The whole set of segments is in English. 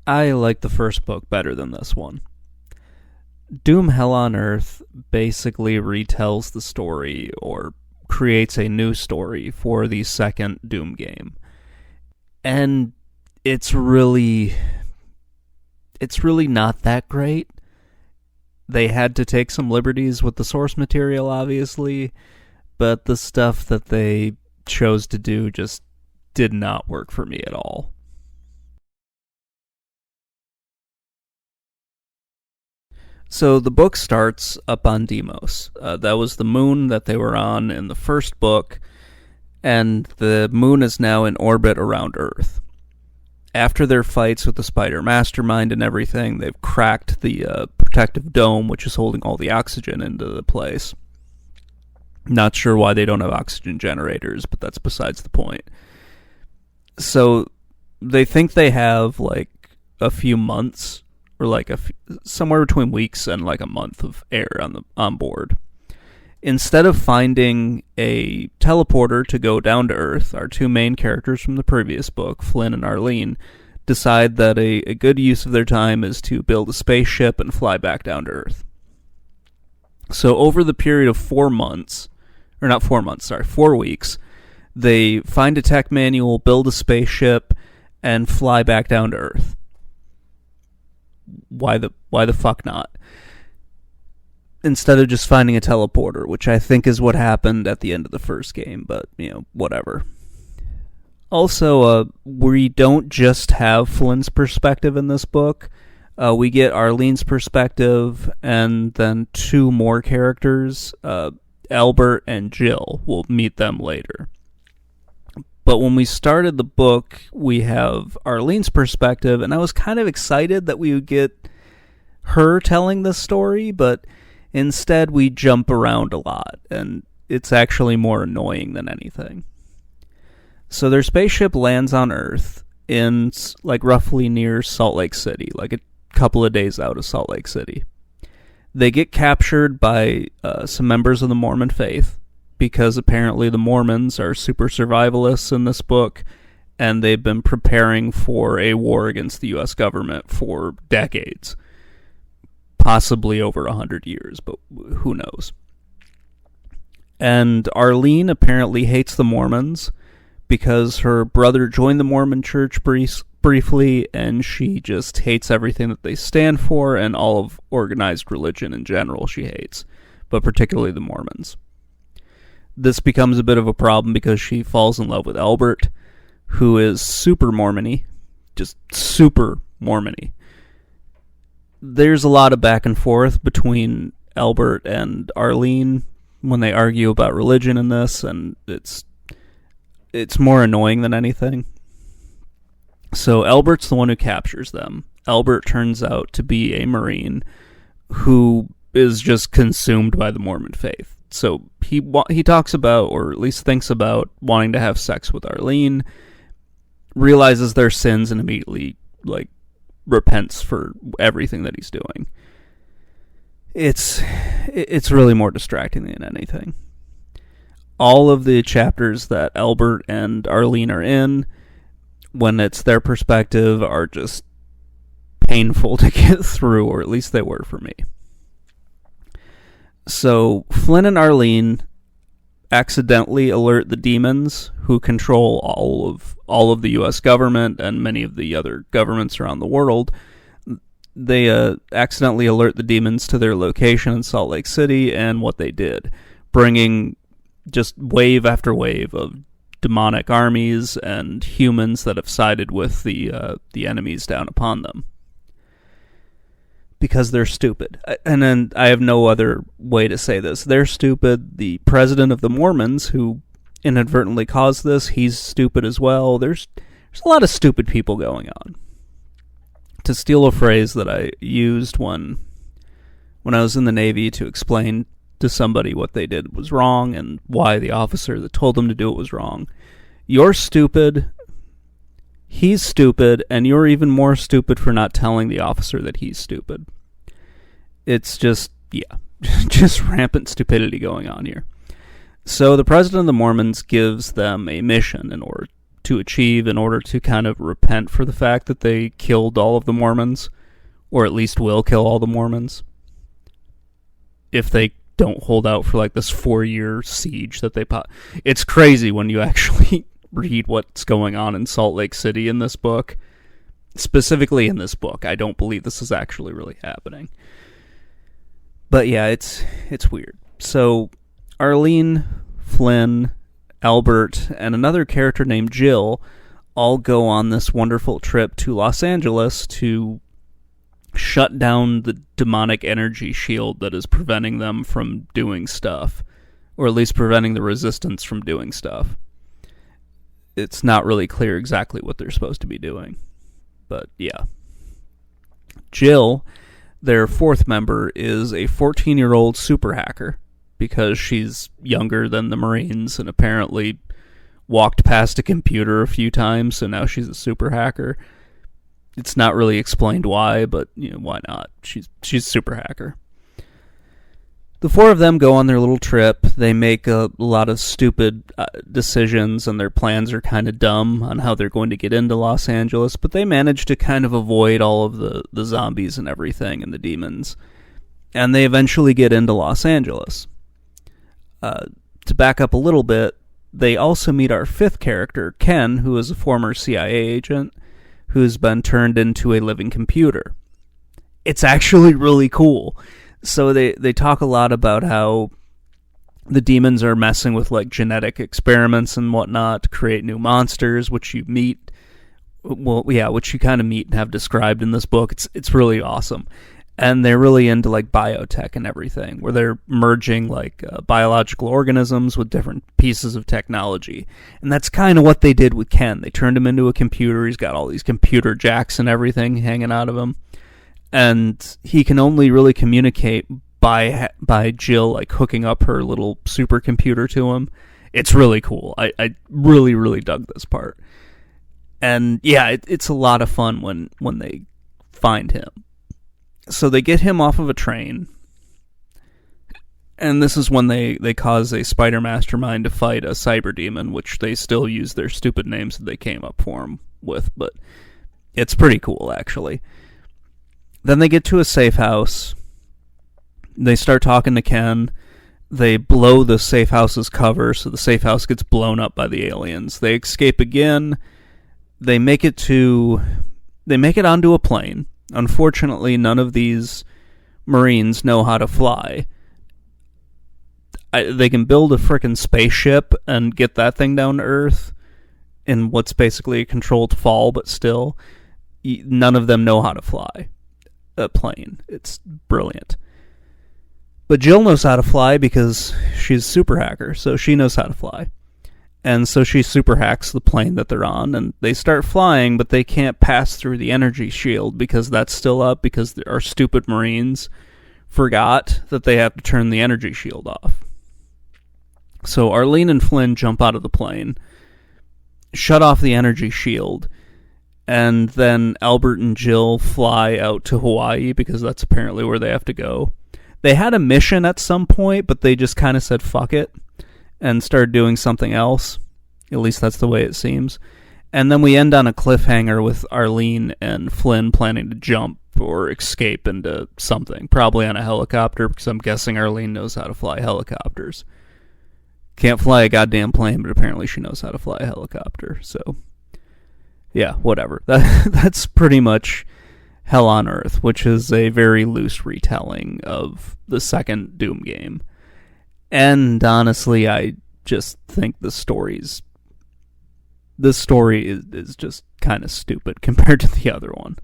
I like the first book better than this one. Doom Hell on Earth basically retells the story or creates a new story for the second Doom game. And it's really not that great. They had to take some liberties with the source material, obviously, but the stuff that they chose to do just did not work for me at all. So the book starts up on Deimos. That was the moon that they were on in the first book, and the moon is now in orbit around Earth. After their fights with the Spider Mastermind and everything, they've cracked the protective dome, which is holding all the oxygen into the place. Not sure why they don't have oxygen generators, but that's besides the point. So they think they have like a few months, or like somewhere between weeks and like a month of air on board. Instead of finding a teleporter to go down to Earth, our two main characters from the previous book, Flynn and Arlene, decide that a good use of their time is to build a spaceship and fly back down to Earth. So over the period of 4 weeks, they find a tech manual, build a spaceship, and fly back down to Earth. Why the fuck not? Instead of just finding a teleporter, which I think is what happened at the end of the first game, but, whatever. Also, we don't just have Flynn's perspective in this book. We get Arlene's perspective, and then two more characters, Albert and Jill. We'll meet them later. But when we started the book, we have Arlene's perspective, and I was kind of excited that we would get her telling this story, but instead we jump around a lot, and it's actually more annoying than anything. So their spaceship lands on Earth in, like, roughly near Salt Lake City, like a couple of days out of Salt Lake City. They get captured by some members of the Mormon faith, because apparently the Mormons are super survivalists in this book, and they've been preparing for a war against the U.S. government for decades. Possibly over 100 years, but who knows. And Arlene apparently hates the Mormons because her brother joined the Mormon church briefly, and she just hates everything that they stand for, and all of organized religion in general she hates, but particularly the Mormons. This becomes a bit of a problem because she falls in love with Albert, who is super Mormon-y, just super Mormon-y. There's a lot of back and forth between Albert and Arlene when they argue about religion in this, and it's more annoying than anything. So Albert's the one who captures them. Albert turns out to be a Marine who is just consumed by the Mormon faith. So he talks about, or at least thinks about, wanting to have sex with Arlene, realizes their sins, and immediately, repents for everything that he's doing. It's really more distracting than anything. All of the chapters that Albert and Arlene are in, when it's their perspective, are just painful to get through, or at least they were for me. So Flynn and Arlene accidentally alert the demons who control all of the U.S. government and many of the other governments around the world. They accidentally alert the demons to their location in Salt Lake City and what they did, bringing just wave after wave of demonic armies and humans that have sided with the enemies down upon them. Because they're stupid. And then I have no other way to say this. They're stupid. The president of the Mormons, who inadvertently caused this, he's stupid as well. There's a lot of stupid people going on. To steal a phrase that I used when I was in the Navy to explain to somebody what they did was wrong and why the officer that told them to do it was wrong. You're stupid, he's stupid, and you're even more stupid for not telling the officer that he's stupid. It's just rampant stupidity going on here. So the president of the Mormons gives them a mission in order to achieve in order to kind of repent for the fact that they killed all of the Mormons, or at least will kill all the Mormons, if they don't hold out for like this 4-year siege that they pop. It's crazy when you actually read what's going on in Salt Lake City in this book. Specifically in this book. I don't believe this is actually really happening. But yeah, it's weird. So Arlene, Flynn, Albert, and another character named Jill all go on this wonderful trip to Los Angeles to shut down the demonic energy shield that is preventing them from doing stuff, or at least preventing the resistance from doing stuff. It's not really clear exactly what they're supposed to be doing, but yeah. Jill, their fourth member, is a 14-year-old super hacker because she's younger than the Marines and apparently walked past a computer a few times, so now she's a super hacker. It's not really explained why, but why not? She's a super hacker. The four of them go on their little trip. They make a lot of stupid decisions, and their plans are kind of dumb on how they're going to get into Los Angeles, but they manage to kind of avoid all of the zombies and everything and the demons. And they eventually get into Los Angeles. To back up a little bit, they also meet our fifth character, Ken, who is a former CIA agent who's been turned into a living computer. It's actually really cool. So they talk a lot about how the demons are messing with like genetic experiments and whatnot to create new monsters, which you meet. Well, yeah, which you kind of meet and have described in this book. It's really awesome. And they're really into like biotech and everything, where they're merging like biological organisms with different pieces of technology. And that's kind of what they did with Ken. They turned him into a computer. He's got all these computer jacks and everything hanging out of him. And he can only really communicate by Jill like hooking up her little supercomputer to him. It's really cool. I really, really dug this part. And yeah, it's a lot of fun when they find him. So they get him off of a train, and this is when they cause a spider mastermind to fight a cyber demon, which they still use their stupid names that they came up for him with, but it's pretty cool, actually. Then they get to a safe house. They start talking to Ken. They blow the safe house's cover, so the safe house gets blown up by the aliens. They escape again. They make it onto a plane. Unfortunately, none of these Marines know how to fly. They can build a frickin' spaceship and get that thing down to Earth in what's basically a controlled fall, but still, none of them know how to fly a plane. It's brilliant. But Jill knows how to fly because she's a super hacker, so she knows how to fly. And so she super hacks the plane that they're on, and they start flying, but they can't pass through the energy shield because that's still up, because our stupid Marines forgot that they have to turn the energy shield off. So Arlene and Flynn jump out of the plane, shut off the energy shield, and then Albert and Jill fly out to Hawaii because that's apparently where they have to go. They had a mission at some point, but they just kind of said fuck it and started doing something else. At least that's the way it seems. And then we end on a cliffhanger with Arlene and Flynn planning to jump or escape into something. Probably on a helicopter, because I'm guessing Arlene knows how to fly helicopters. Can't fly a goddamn plane, but apparently she knows how to fly a helicopter. So, yeah, whatever. That's pretty much Hell on Earth, which is a very loose retelling of the second Doom game. And honestly, I just think this story is just kind of stupid compared to the other one.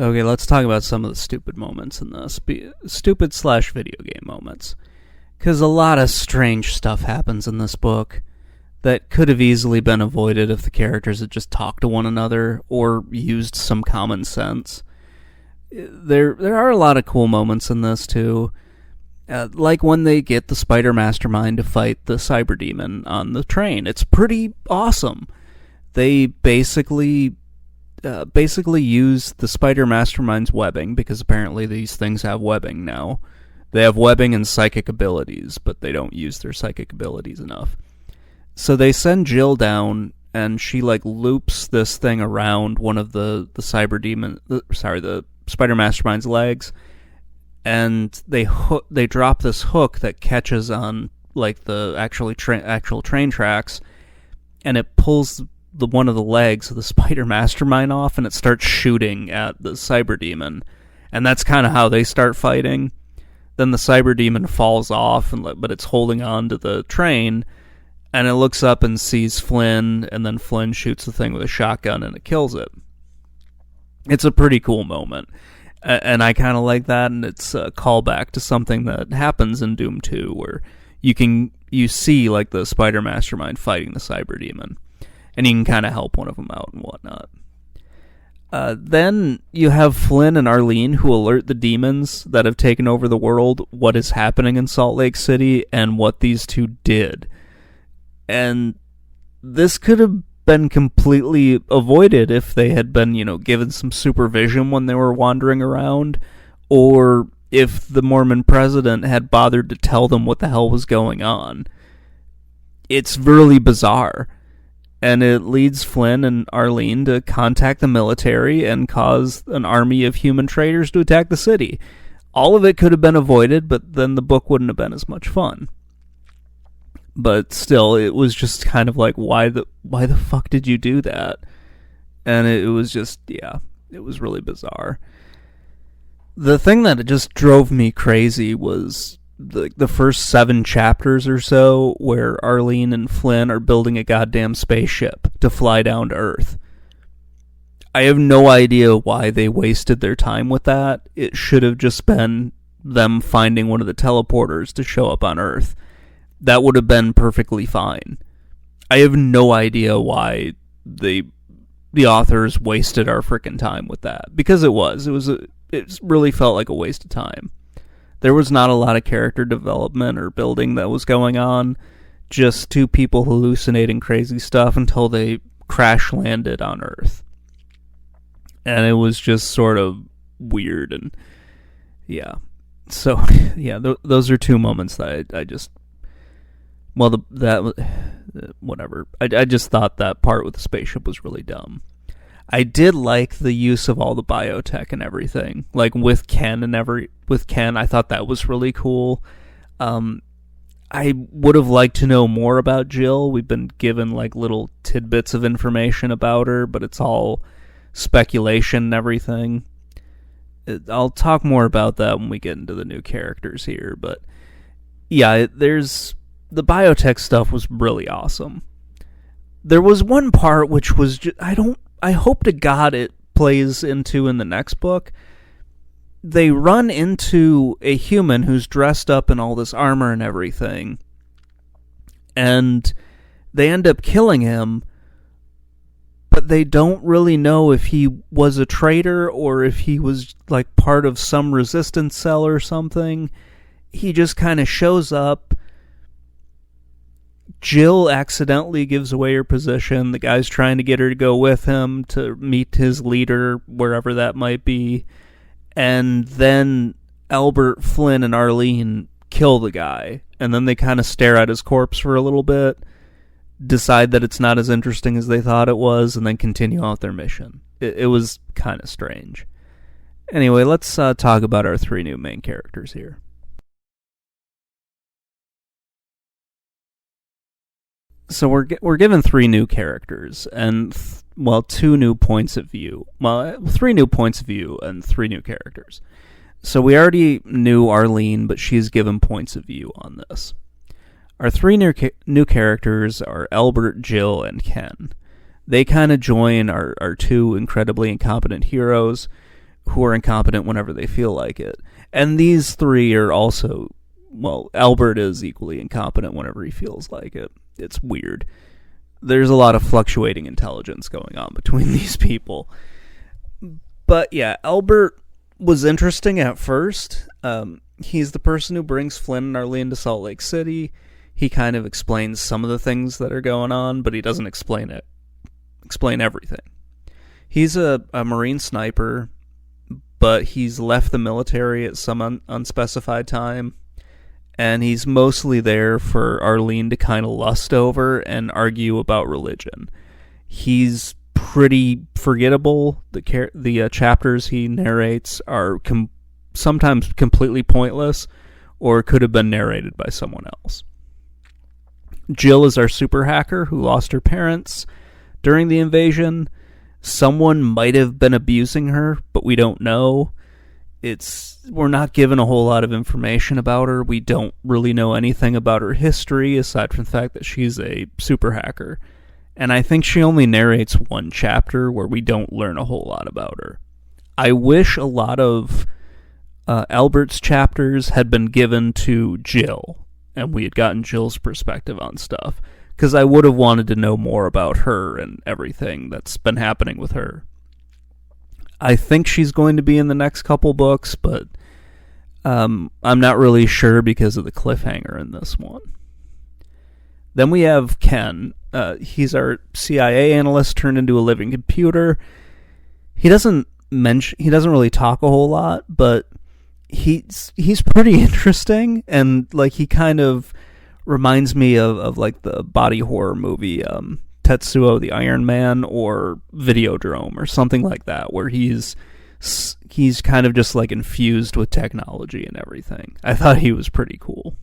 Okay, let's talk about some of the stupid moments in this. Stupid/video game moments. Because a lot of strange stuff happens in this book that could have easily been avoided if the characters had just talked to one another or used some common sense. There are a lot of cool moments in this, too. Like when they get the Spider Mastermind to fight the Cyber Demon on the train. It's pretty awesome. They basically basically use the Spider Mastermind's webbing, because apparently these things have webbing now. They have webbing and psychic abilities, but they don't use their psychic abilities enough. So they send Jill down, and she loops this thing around one of the Spider Mastermind's legs, and they drop this hook that catches on the actual train tracks, and it pulls one of the legs of the Spider Mastermind off, and it starts shooting at the Cyber Demon, and that's kind of how they start fighting. Then the Cyber Demon falls off, but it's holding on to the train, and it looks up and sees Flynn, and then Flynn shoots the thing with a shotgun, and it kills it. It's a pretty cool moment, and I kind of like that, and it's a callback to something that happens in Doom 2, where you see the Spider Mastermind fighting the Cyber Demon, and you can kind of help one of them out and whatnot. Then you have Flynn and Arlene, who alert the demons that have taken over the world what is happening in Salt Lake City and what these two did. And this could have been completely avoided if they had been, given some supervision when they were wandering around, or if the Mormon president had bothered to tell them what the hell was going on. It's really bizarre. And it leads Flynn and Arlene to contact the military and cause an army of human traitors to attack the city. All of it could have been avoided, but then the book wouldn't have been as much fun. But still, it was just kind of why the fuck did you do that? And it was just, it was really bizarre. The thing that just drove me crazy was the first 7 chapters or so, where Arlene and Flynn are building a goddamn spaceship to fly down to Earth. I have no idea why they wasted their time with that. It should have just been them finding one of the teleporters to show up on Earth. That would have been perfectly fine. I have no idea why the authors wasted our frickin' time with that, because it really felt like a waste of time. There was not a lot of character development or building that was going on. Just 2 people hallucinating crazy stuff until they crash landed on Earth. And it was just sort of weird, and yeah. So, yeah, those are 2 moments that I just... Well, whatever. I just thought that part with the spaceship was really dumb. I did like the use of all the biotech and everything, with Ken I thought that was really cool. I would have liked to know more about Jill. We've been given little tidbits of information about her, but it's all speculation and everything. I'll talk more about that when we get into the new characters here, but yeah, the biotech stuff was really awesome. There was one part which was just, I hope to God it plays into in the next book. They run into a human who's dressed up in all this armor and everything, and they end up killing him, but they don't really know if he was a traitor or if he was part of some resistance cell or something. He just kind of shows up. Jill accidentally gives away her position. The guy's trying to get her to go with him to meet his leader, wherever that might be. And then Albert, Flynn, and Arlene kill the guy. And then they kind of stare at his corpse for a little bit, decide that it's not as interesting as they thought it was, and then continue out their mission. It was kind of strange. Anyway, let's talk about our 3 new main characters here. So we're given 3 new characters, and 2 new points of view. Well, 3 new points of view and 3 new characters. So we already knew Arlene, but she's given points of view on this. Our 3 new characters are Albert, Jill, and Ken. They kind of join our 2 incredibly incompetent heroes, who are incompetent whenever they feel like it. And these 3 are also... Well, Albert is equally incompetent whenever he feels like it. It's weird. There's a lot of fluctuating intelligence going on between these people. But yeah, Albert was interesting at first. He's the person who brings Flynn and Arlene to Salt Lake City. He kind of explains some of the things that are going on, but he doesn't explain everything. He's a Marine sniper, but he's left the military at some unspecified time, and he's mostly there for Arlene to kind of lust over and argue about religion. He's pretty forgettable. The chapters he narrates are sometimes completely pointless, or could have been narrated by someone else. Jill is our super hacker who lost her parents during the invasion. Someone might have been abusing her, but we don't know. We're not given a whole lot of information about her. We don't really know anything about her history, aside from the fact that she's a super hacker. And I think she only narrates one chapter where we don't learn a whole lot about her. I wish a lot of Albert's chapters had been given to Jill, and we had gotten Jill's perspective on stuff, because I would have wanted to know more about her and everything that's been happening with her. I think she's going to be in the next couple books, but I'm not really sure because of the cliffhanger in this one. Then we have Ken. He's our CIA analyst turned into a living computer. He doesn't really talk a whole lot, but he's pretty interesting, and like he kind of reminds me of like the body horror movie Tetsuo the Iron Man or Videodrome or something like that, where he's kind of just like infused with technology and everything. I thought he was pretty cool.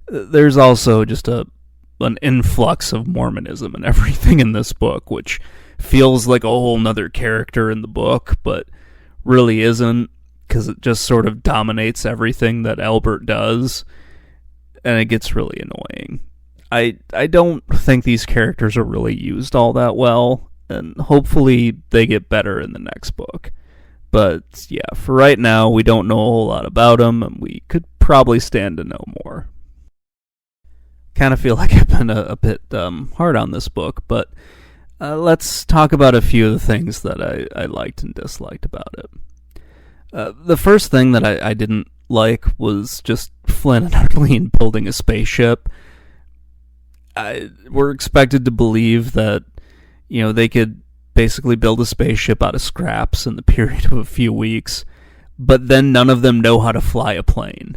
There's also just an influx of Mormonism and everything in this book, which feels like a whole nother character in the book, but really isn't, because it just sort of dominates everything that Albert does, and it gets really annoying. I don't think these characters are really used all that well, and hopefully they get better in the next book. But yeah, for right now, we don't know a whole lot about them, and we could probably stand to know more. Kind of feel like I've been a bit hard on this book, but let's talk about a few of the things that I liked and disliked about it. The first thing that I didn't like was just Flynn and Arlene building a spaceship. We're expected to believe that, they could basically build a spaceship out of scraps in the period of a few weeks, but then none of them know how to fly a plane.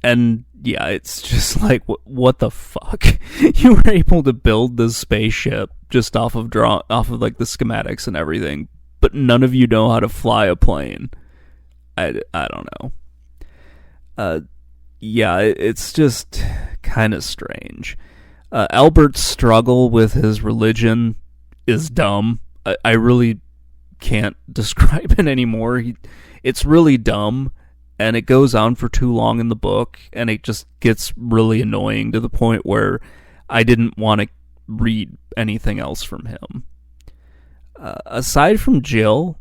And yeah, it's just like, what the fuck? You were able to build this spaceship just off of like the schematics and everything, but none of you know how to fly a plane. I don't know. Yeah, it's just kind of strange. Albert's struggle with his religion is dumb. I really can't describe it anymore. It's really dumb, and it goes on for too long in the book, and it just gets really annoying to the point where I didn't want to read anything else from him. Aside from Jill,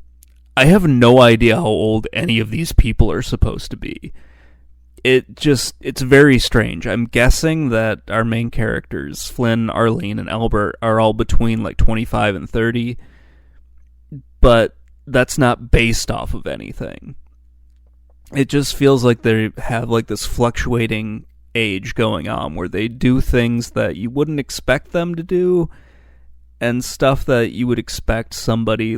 I have no idea how old any of these people are supposed to be. It's very strange. I'm guessing that our main characters, Flynn, Arlene, and Albert, are all between like 25 and 30, but that's not based off of anything. It just feels like they have like this fluctuating age going on where they do things that you wouldn't expect them to do, and stuff that you would expect somebody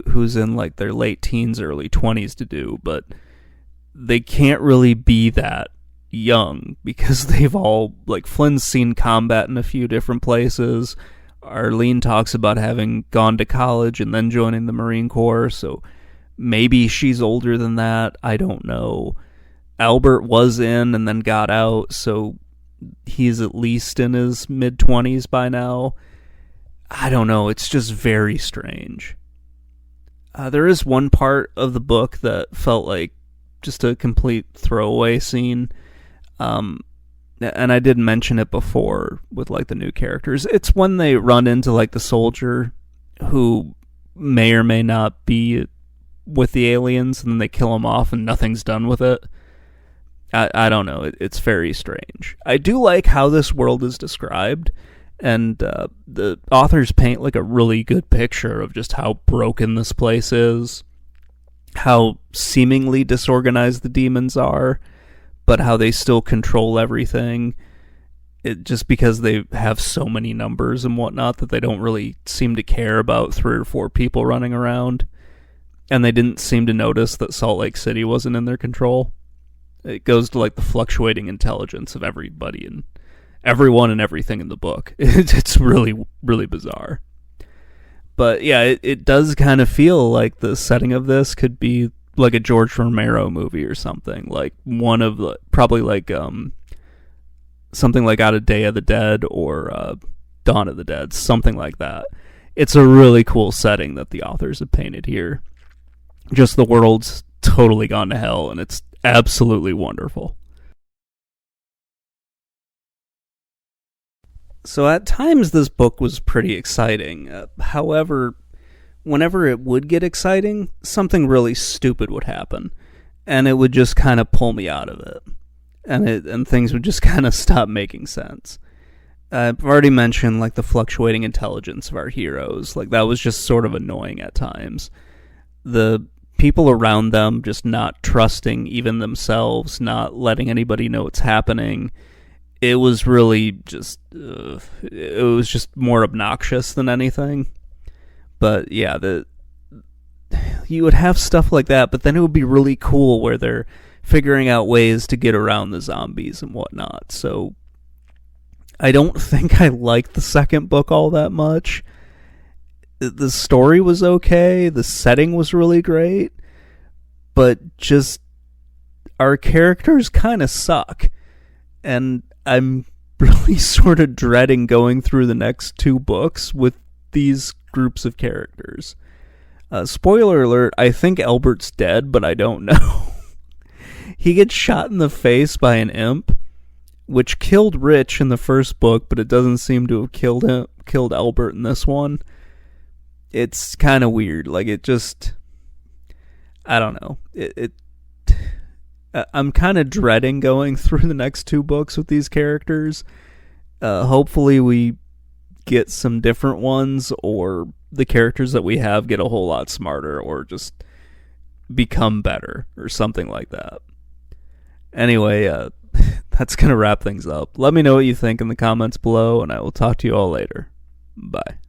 who's in like their late teens, early 20s to do, but they can't really be that young because they've all, like, Flynn's seen combat in a few different places. Arlene talks about having gone to college and then joining the Marine Corps, so maybe she's older than that. I don't know. Albert was in and then got out, so he's at least in his mid-20s by now. I don't know. It's just very strange. There is one part of the book that felt like just a complete throwaway scene. And I did mention it before with like the new characters. It's when they run into like the soldier who may or may not be with the aliens, and then they kill him off and nothing's done with it. I don't know. It's very strange. I do like how this world is described, and the authors paint like a really good picture of just how broken this place is, how seemingly disorganized the demons are, but how they still control everything. just because they have so many numbers and whatnot that they don't really seem to care about 3 or 4 people running around. And they didn't seem to notice that Salt Lake City wasn't in their control. It goes to like the fluctuating intelligence of everybody and everyone and everything in the book. It's really, really bizarre. But yeah, it does kind of feel like the setting of this could be like a George Romero movie or something. Like one of the, probably like something like Out of Day of the Dead or Dawn of the Dead, something like that. It's a really cool setting that the authors have painted here. Just the world's totally gone to hell, and it's absolutely wonderful. So at times this book was pretty exciting. However, whenever it would get exciting, something really stupid would happen, and it would just kind of pull me out of it. And things would just kind of stop making sense. I've already mentioned like the fluctuating intelligence of our heroes. Like that was just sort of annoying at times. The people around them just not trusting even themselves, not letting anybody know what's happening. It was really just it was just more obnoxious than anything. But yeah, you would have stuff like that, but then it would be really cool where they're figuring out ways to get around the zombies and whatnot. So I don't think I liked the second book all that much. The story was okay, the setting was really great, but just our characters kind of suck. And I'm really sort of dreading going through the next 2 books with these groups of characters. Spoiler alert, I think Albert's dead, but I don't know. He gets shot in the face by an imp, which killed Rich in the first book, but it doesn't seem to have killed Albert in this one. It's kind of weird. Like, it just, I don't know. I'm kind of dreading going through the next 2 books with these characters. Hopefully we get some different ones, or the characters that we have get a whole lot smarter, or just become better, or something like that. Anyway, that's going to wrap things up. Let me know what you think in the comments below, and I will talk to you all later. Bye.